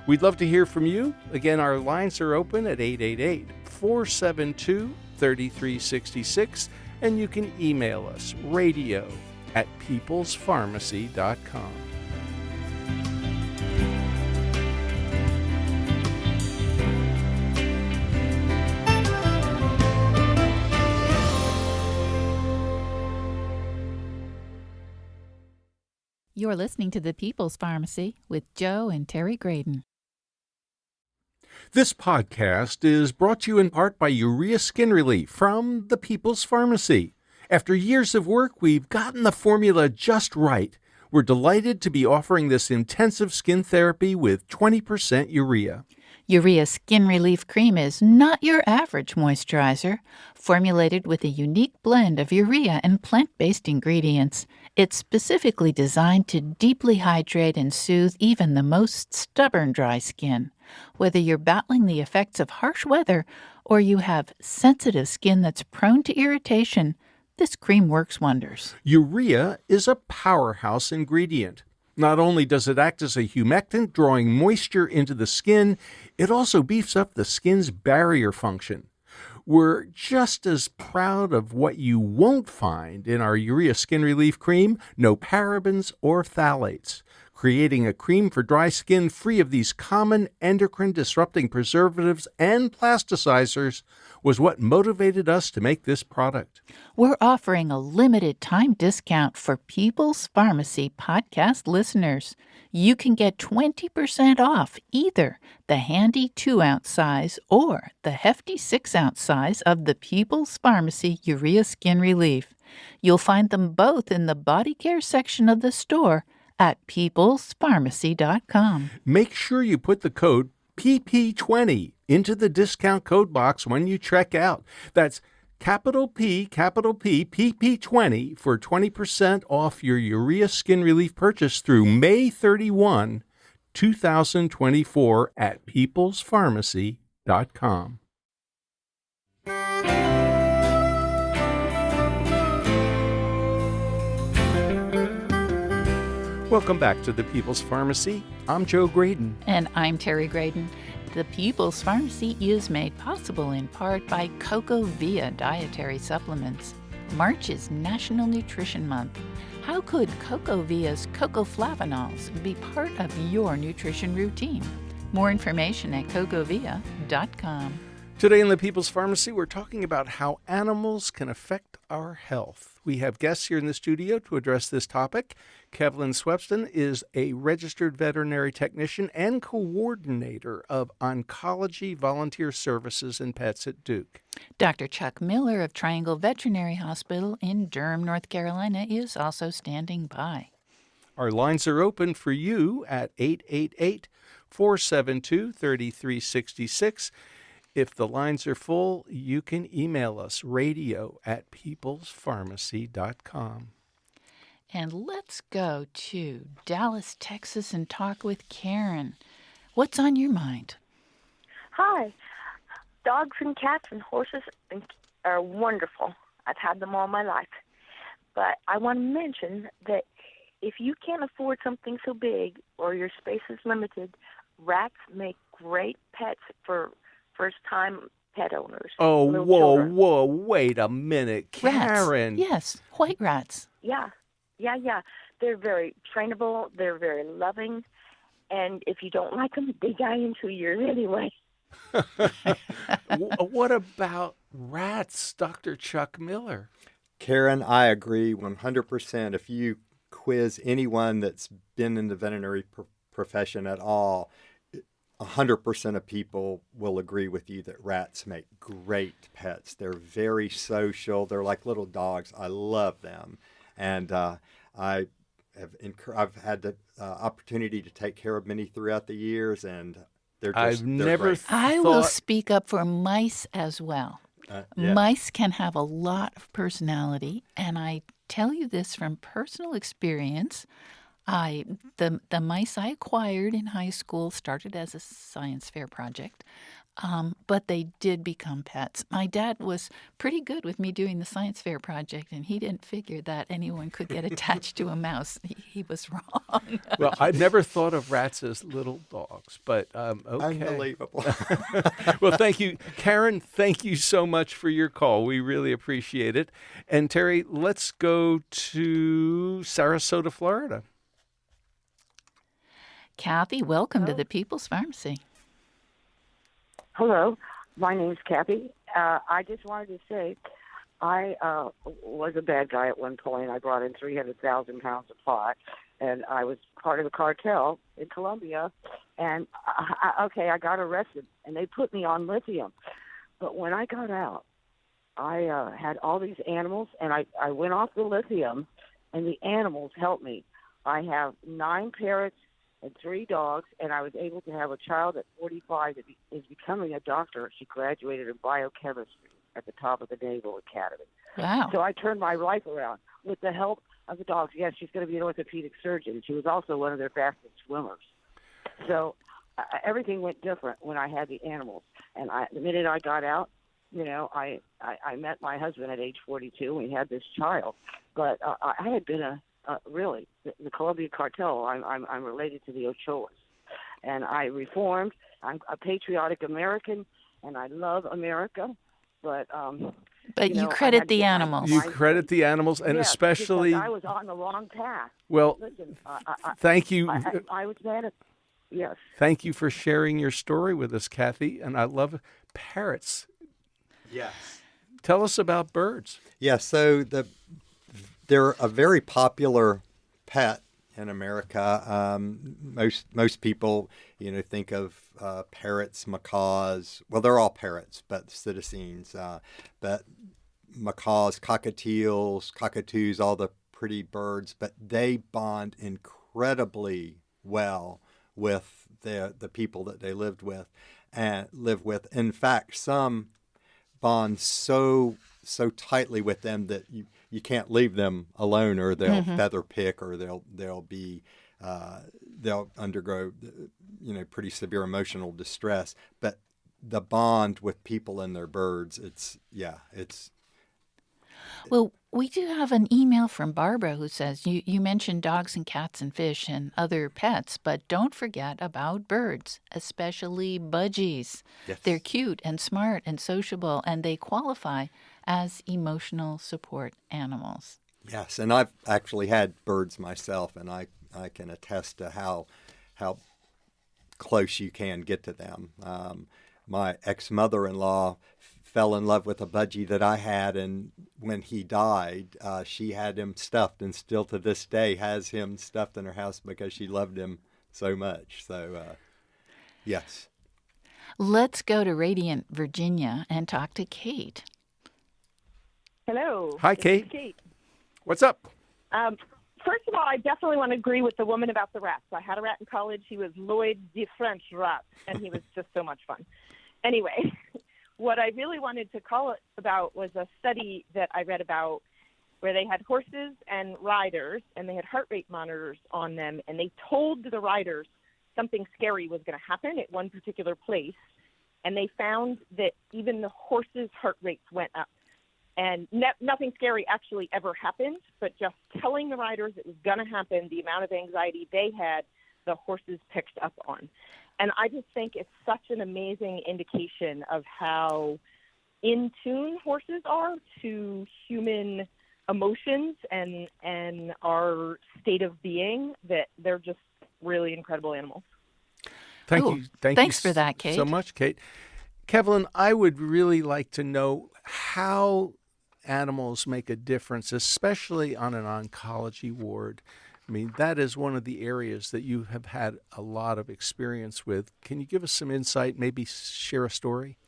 We'd love to hear from you. Again, our lines are open at 888-472-3366, and you can email us, radio@peoplespharmacy.com. You're listening to The People's Pharmacy with Joe and Terry Graedon. This podcast is brought to you in part by Urea Skin Relief from The People's Pharmacy. After years of work, we've gotten the formula just right. We're delighted to be offering this intensive skin therapy with 20% urea. Urea Skin Relief Cream is not your average moisturizer. Formulated with a unique blend of urea and plant-based ingredients, It's specifically designed to deeply hydrate and soothe even the most stubborn dry skin. Whether you're battling the effects of harsh weather or you have sensitive skin that's prone to irritation, this cream works wonders. Urea is a powerhouse ingredient. Not only does it act as a humectant, drawing moisture into the skin, it also beefs up the skin's barrier function. We're just as proud of what you won't find in our Urea Skin Relief Cream: no parabens or phthalates. Creating a cream for dry skin free of these common endocrine-disrupting preservatives and plasticizers was what motivated us to make this product. We're offering a limited time discount for People's Pharmacy podcast listeners. You can get 20% off either the handy 2-ounce size or the hefty 6-ounce size of the People's Pharmacy Urea Skin Relief. You'll find them both in the body care section of the store at peoplespharmacy.com. Make sure you put the code PP20 into the discount code box when you check out. That's capital P, PP20 for 20% off your Urea Skin Relief purchase through May 31, 2024 at peoplespharmacy.com. Welcome back to the People's Pharmacy. I'm Joe Graedon. And I'm Terry Graedon. The People's Pharmacy is made possible in part by CocoVia dietary supplements. March is National Nutrition Month. How could CocoVia's cocoflavanols be part of your nutrition routine? More information at cocovia.com. Today in the People's Pharmacy, we're talking about how animals can affect our health. We have guests here in the studio to address this topic. Kevlin Swepston is a registered veterinary technician and coordinator of oncology volunteer services and pets at Duke. Dr. Chuck Miller of Triangle Veterinary Hospital in Durham, North Carolina, is also standing by. Our lines are open for you at 888-472-3366. If the lines are full, you can email us radio@peoplespharmacy.com. And let's go to Dallas, Texas, and talk with Karen. What's on your mind? Hi. Dogs and cats and horses are wonderful. I've had them all my life. But I want to mention that if you can't afford something so big or your space is limited, rats make great pets for first-time pet owners. Oh, little whoa, children. whoa, wait a minute, Karen. Rats. Yes, white rats. Yeah. They're very trainable. They're very loving. And if you don't like them, they die in 2 years anyway. What about rats, Dr. Chuck Miller? Karen, I agree 100%. If you quiz anyone that's been in the veterinary profession at all, 100% of people will agree with you that rats make great pets. They're very social. They're like little dogs. I love them. And I've had the opportunity to take care of many throughout the years, and they're great. I will speak up for mice as well. Yeah. Mice can have a lot of personality, and I tell you this from personal experience. The mice I acquired in high school started as a science fair project, but they did become pets. My dad was pretty good with me doing the science fair project, and he didn't figure that anyone could get attached to a mouse. He was wrong. Well, I never thought of rats as little dogs, but okay. Unbelievable. Well, thank you. Karen, thank you so much for your call. We really appreciate it. And Terry, let's go to Sarasota, Florida. Kathy, welcome to the People's Pharmacy. Hello, my name's Kathy. I just wanted to say I was a bad guy at one point. I brought in 300,000 pounds of pot, and I was part of a cartel in Colombia. And, I got arrested, and they put me on lithium. But when I got out, I had all these animals, and I went off the lithium, and the animals helped me. I have 9 parrots and 3 dogs, and I was able to have a child at 45 that is becoming a doctor. She graduated in biochemistry at the top of the Naval Academy. Wow. So I turned my life around with the help of the dogs. Yes, she's going to be an orthopedic surgeon. She was also one of their fastest swimmers. So everything went different when I had the animals. And the minute I got out, I met my husband at age 42. We had this child. But I had been really the Colombia cartel. I'm related to the Ochoas, and I reformed. I'm a patriotic American, and I love America. But you credit the animals. You credit the animals, and yes, especially because I was on the wrong path. Well, listen, thank you. I was mad at. Yes. Thank you for sharing your story with us, Kathy. And I love parrots. Yes. Tell us about birds. Yeah, so they're a very popular pet in America. Most people, think of parrots, macaws. Well, they're all parrots, but citizens. But macaws, cockatoos, all the pretty birds. But they bond incredibly well with the people that they live with. In fact, some bond so tightly with them that you can't leave them alone, or they'll feather pick, or they'll undergo pretty severe emotional distress. But the bond with people and their birds, it's. Well, we do have an email from Barbara who says, you mentioned dogs and cats and fish and other pets, but don't forget about birds, especially budgies. Yes. They're cute and smart and sociable, and they qualify as emotional support animals. Yes, and I've actually had birds myself, and I can attest to how close you can get to them. My ex-mother-in-law fell in love with a budgie that I had, and when he died, she had him stuffed, and still to this day has him stuffed in her house because she loved him so much. So, yes. Let's go to Radiant, Virginia, and talk to Kate. Hello. Hi, This is Kate. What's up? First of all, I definitely want to agree with the woman about the rats. I had a rat in college. He was Lloyd the French rat, and he was just so much fun. Anyway, what I really wanted to call it about was a study that I read about where they had horses and riders, and they had heart rate monitors on them, and they told the riders something scary was going to happen at one particular place, and they found that even the horses' heart rates went up. And nothing scary actually ever happened, but just telling the riders it was going to happen, the amount of anxiety they had, the horses picked up on. And I just think it's such an amazing indication of how in tune horses are to human emotions and our state of being, that they're just really incredible animals. Thanks for that, Kate. So much, Kate. Kevlin, I would really like to know how animals make a difference, especially on an oncology ward. I mean, that is one of the areas that you have had a lot of experience with. Can you give us some insight, maybe share a story?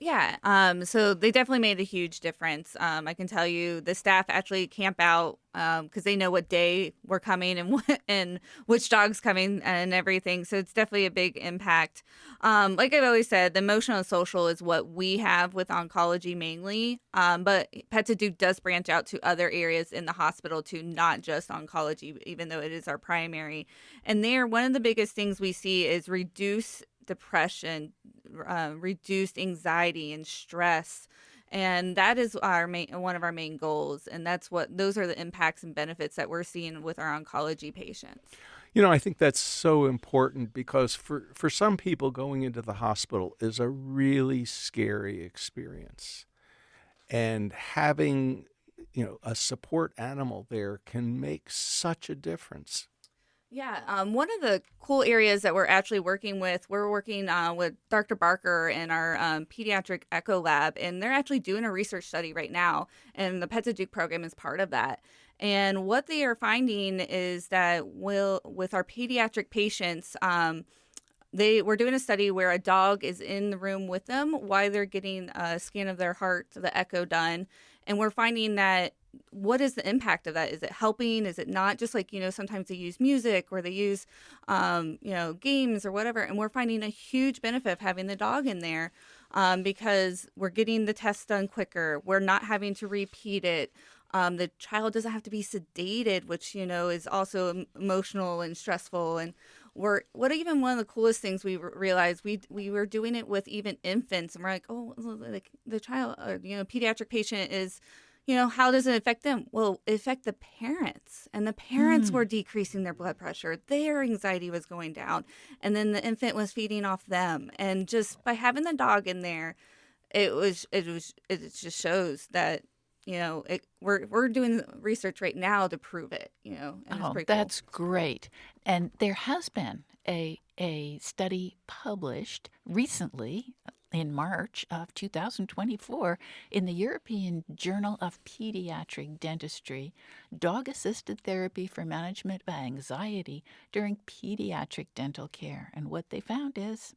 Yeah, so they definitely made a huge difference. I can tell you the staff actually camp out because they know what day we're coming and which dog's coming and everything. So it's definitely a big impact. Like I've always said, the emotional and social is what we have with oncology mainly. But Pets at Duke does branch out to other areas in the hospital too, not just oncology, even though it is our primary. And there, one of the biggest things we see is reduce depression, reduced anxiety and stress, and that is one of our main goals. And those are the impacts and benefits that we're seeing with our oncology patients. I think that's so important because for some people, going into the hospital is a really scary experience, and having a support animal there can make such a difference. Yeah, one of the cool areas that we're actually working with Dr. Barker in our pediatric echo lab, and they're actually doing a research study right now, and the Pets at Duke program is part of that. And what they are finding is that with our pediatric patients, we're doing a study where a dog is in the room with them while they're getting a scan of their heart, the echo done, and we're finding that what is the impact of that? Is it helping? Is it not? Just like, sometimes they use music or they use, games or whatever. And we're finding a huge benefit of having the dog in there because we're getting the test done quicker. We're not having to repeat it. The child doesn't have to be sedated, which, is also emotional and stressful. And even one of the coolest things we realized, we were doing it with even infants, and we're like, oh, like the child, or, pediatric patient is, how does it affect them? Well, it affect the parents, and the parents were decreasing their blood pressure. Their anxiety was going down, and then the infant was feeding off them. And just by having the dog in there, it just shows that, we're doing research right now to prove it, and it's pretty cool. That's great. And there has been a study published recently in March of 2024 in the European Journal of Pediatric Dentistry, dog-assisted therapy for management of anxiety during pediatric dental care. And what they found is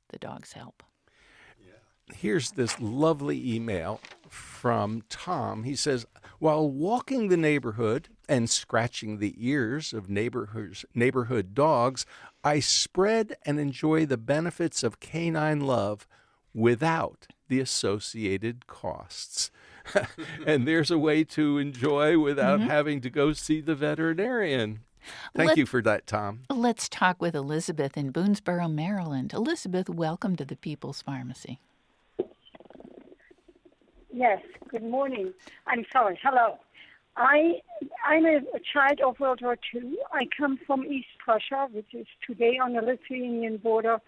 the dogs help. Here's this lovely email from Tom. He says, while walking the neighborhood and scratching the ears of neighborhood dogs, I spread and enjoy the benefits of canine love without the associated costs. And there's a way to enjoy without having to go see the veterinarian. Thank you for that, Tom. Let's talk with Elizabeth in Boonesboro, Maryland. Elizabeth, welcome to the People's Pharmacy. Yes, good morning. I'm sorry. Hello. I'm a child of World War II. I come from East Prussia, which is today on the Lithuanian border.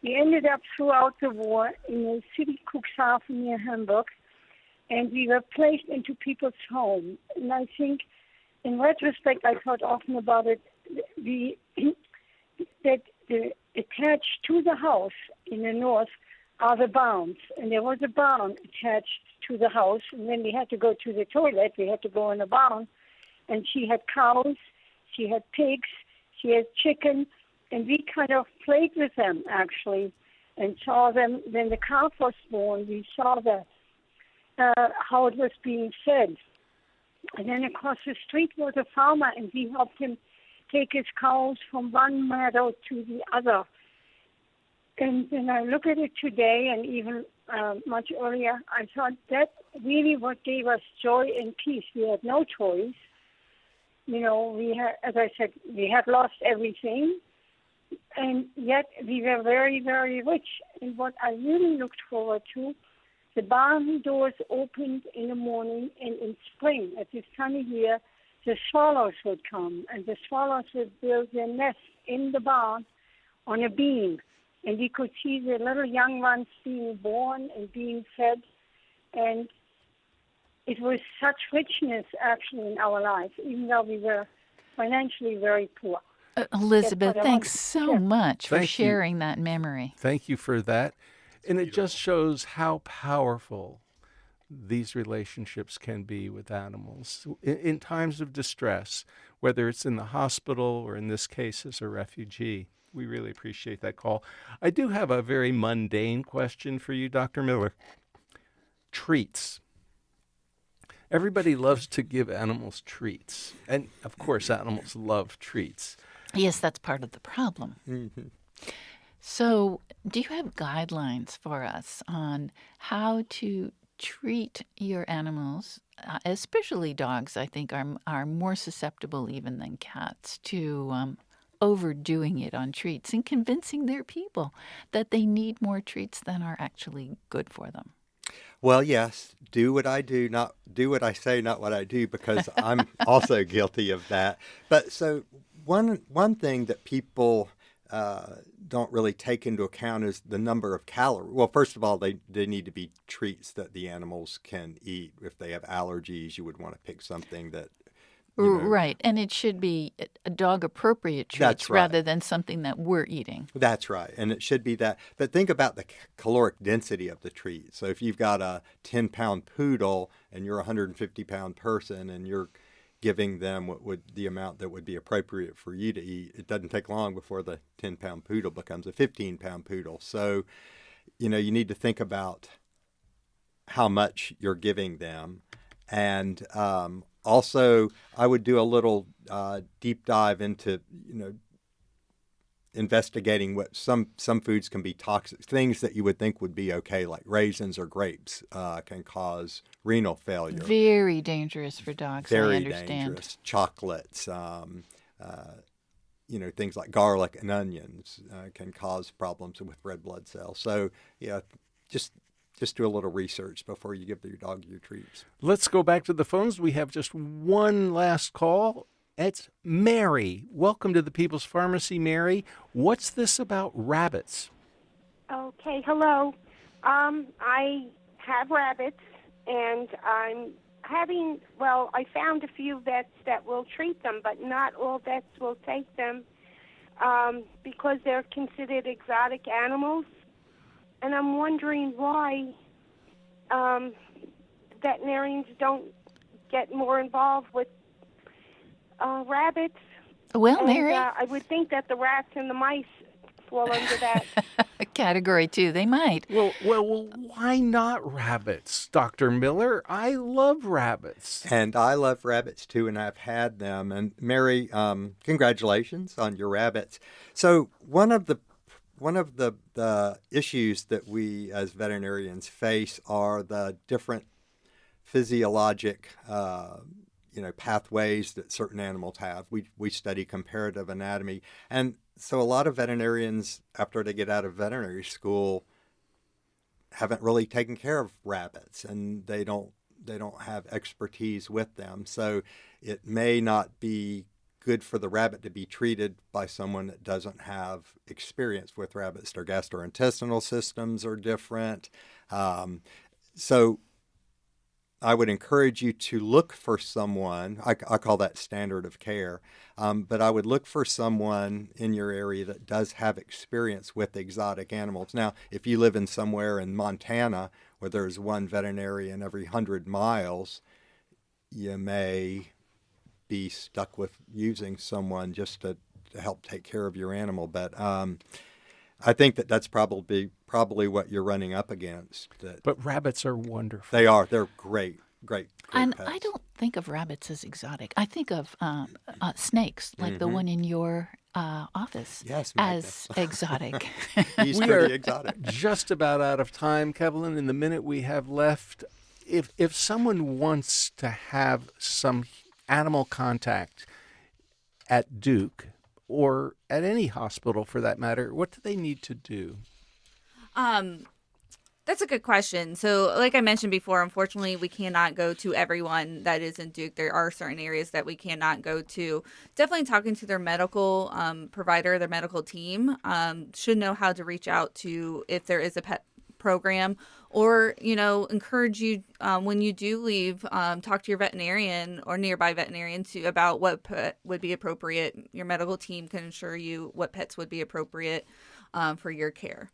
We ended up throughout the war in a city Cuxhaven near Hamburg, and we were placed into people's home. And I think, in retrospect, I thought often about it, that attached to the house in the north are the barns. And there was a barn attached to the house, and when we had to go to the toilet, we had to go in the barn. And she had cows, she had pigs, she had chicken, and we kind of played with them, actually, and saw them. When the calf was born, we saw how it was being fed. And then across the street was a farmer, and we helped him take his cows from one meadow to the other. And when I look at it today, and even much earlier, I thought that really what gave us joy and peace. We had no choice. We had, as I said, we had lost everything, and yet we were very, very rich. And what I really looked forward to, the barn doors opened in the morning, and in spring, at this time of year, the swallows would come, and the swallows would build their nest in the barn on a beam. And we could see the little young ones being born and being fed. And it was such richness, actually, in our life, even though we were financially very poor. Elizabeth, thanks so much for sharing that memory. Thank you for that. And it just shows how powerful these relationships can be with animals in times of distress, whether it's in the hospital or, in this case, as a refugee. We really appreciate that call. I do have a very mundane question for you, Dr. Miller. Treats. Everybody loves to give animals treats. And, of course, animals love treats. Yes, that's part of the problem. Mm-hmm. So, do you have guidelines for us on how to treat your animals, especially dogs, I think, are more susceptible even than cats to overdoing it on treats and convincing their people that they need more treats than are actually good for them? Well, yes, do what I do, not do what I say, not what I do, because I'm also guilty of that. But so one thing that people don't really take into account is the number of calories. Well, first of all, they need to be treats that the animals can eat. If they have allergies, you would want to pick something that right, and it should be a dog-appropriate treats rather than something that we're eating. That's right, and it should be that. But think about the caloric density of the treat. So if you've got a 10-pound poodle and you're a 150-pound person and you're giving them the amount that would be appropriate for you to eat, it doesn't take long before the 10-pound poodle becomes a 15-pound poodle. So, you need to think about how much you're giving them. And also, I would do a little deep dive into, investigating what some foods can be toxic. Things that you would think would be okay, like raisins or grapes, can cause renal failure. Very dangerous for dogs, I Very understand. dangerous. Chocolates, things like garlic and onions can cause problems with red blood cells. So, yeah, just do a little research before you give your dog your treats. Let's go back to the phones. We have just one last call. It's Mary. Welcome to the People's Pharmacy, Mary. What's this about rabbits? Okay, hello. I have rabbits, and I found a few vets that will treat them, but not all vets will take them because they're considered exotic animals. And I'm wondering why veterinarians don't get more involved with rabbits. Well, and, Mary, I would think that the rats and the mice fall under that. Category 2, they might. Well, why not rabbits, Dr. Miller? I love rabbits. And I love rabbits too, and I've had them. And Mary, congratulations on your rabbits. So one of the issues that we as veterinarians face are the different physiologic pathways that certain animals have. We study comparative anatomy, and so a lot of veterinarians, after they get out of veterinary school, haven't really taken care of rabbits, and they don't have expertise with them. So it may not be good for the rabbit to be treated by someone that doesn't have experience with rabbits. Their gastrointestinal systems are different. So I would encourage you to look for someone, I call that standard of care, but I would look for someone in your area that does have experience with exotic animals. Now, if you live in somewhere in Montana where there's one veterinarian every 100 miles, you may be stuck with using someone just to help take care of your animal. But I think that's probably what you're running up against. But rabbits are wonderful. They are. They're great And pets. I don't think of rabbits as exotic. I think of snakes, like the one in your office, as exotic. He's pretty exotic. Just about out of time, Kevlin. In the minute we have left, if someone wants to have some animal contact at Duke or at any hospital for that matter, what do they need to do? That's a good question. So like I mentioned before, unfortunately, we cannot go to everyone that is in Duke. There are certain areas that we cannot go to. Definitely talking to their medical provider, their medical team, should know how to reach out to if there is a pet program, or encourage you when you do leave, talk to your veterinarian or nearby veterinarian about what pet would be appropriate. Your medical team can ensure you what pets would be appropriate for your care.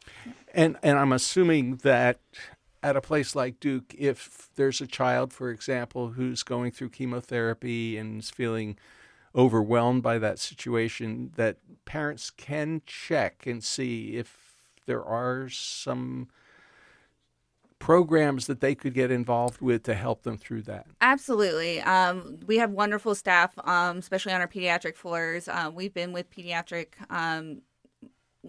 And I'm assuming that at a place like Duke, if there's a child, for example, who's going through chemotherapy and is feeling overwhelmed by that situation, that parents can check and see if there are some programs that they could get involved with to help them through that. Absolutely. We have wonderful staff, especially on our pediatric floors. We've been with pediatric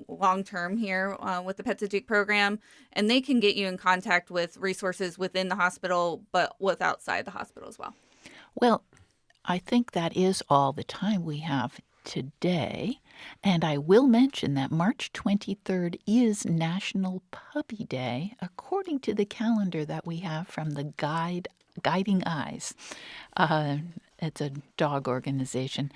long-term here with the Pets at Duke program, and they can get you in contact with resources within the hospital, but with outside the hospital as well. Well, I think that is all the time we have today. And I will mention that March 23rd is National Puppy Day, according to the calendar that we have from the Guiding Eyes. It's a dog organization.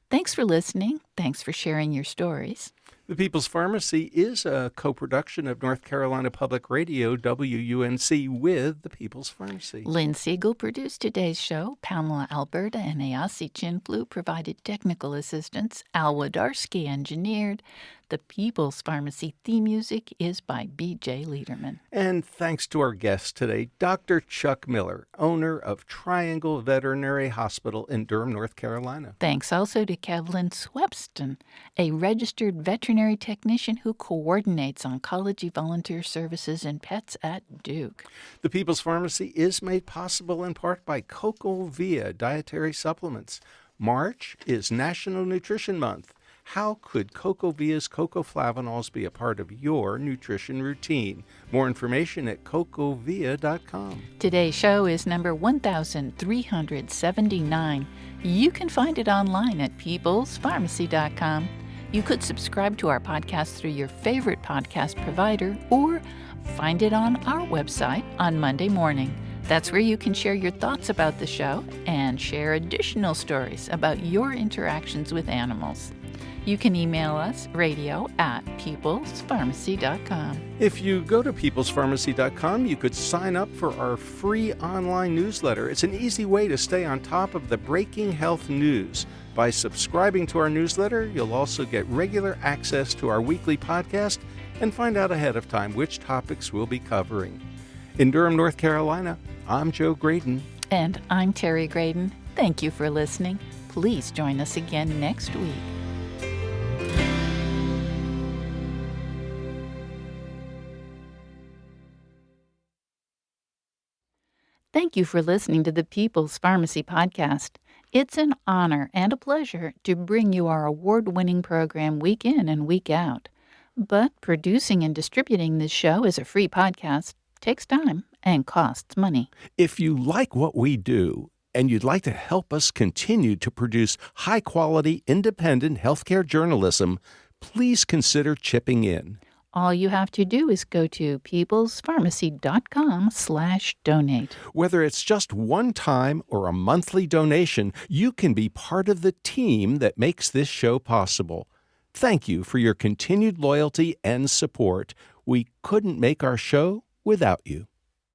Thanks for listening. Thanks for sharing your stories. The People's Pharmacy is a co-production of North Carolina Public Radio, WUNC, with the People's Pharmacy. Lynn Siegel produced today's show. Pamela Alberta and Ayasi Chinflu provided technical assistance. Al Wadarski engineered. The People's Pharmacy theme music is by B.J. Liederman. And thanks to our guest today, Dr. Chuck Miller, owner of Triangle Veterinary Hospital in Durham, North Carolina. Thanks also to Kevlin Swepston, a registered veterinary technician who coordinates oncology volunteer services in pets at Duke. The People's Pharmacy is made possible in part by Coco Via Dietary Supplements. March is National Nutrition Month. How could CocoVia's cocoflavanols be a part of your nutrition routine? More information at cocovia.com. Today's show is number 1379. You can find it online at peoplespharmacy.com. You could subscribe to our podcast through your favorite podcast provider or find it on our website on Monday morning. That's where you can share your thoughts about the show and share additional stories about your interactions with animals. You can email us, radio@peoplespharmacy.com. If you go to peoplespharmacy.com, you could sign up for our free online newsletter. It's an easy way to stay on top of the breaking health news. By subscribing to our newsletter, you'll also get regular access to our weekly podcast and find out ahead of time which topics we'll be covering. In Durham, North Carolina, I'm Joe Graedon. And I'm Terry Graedon. Thank you for listening. Please join us again next week. Thank you for listening to the People's Pharmacy Podcast. It's an honor and a pleasure to bring you our award-winning program week in and week out. But producing and distributing this show as a free podcast takes time and costs money. If you like what we do and you'd like to help us continue to produce high-quality, independent healthcare journalism, please consider chipping in. All you have to do is go to peoplespharmacy.com/donate. Whether it's just one time or a monthly donation, you can be part of the team that makes this show possible. Thank you for your continued loyalty and support. We couldn't make our show without you.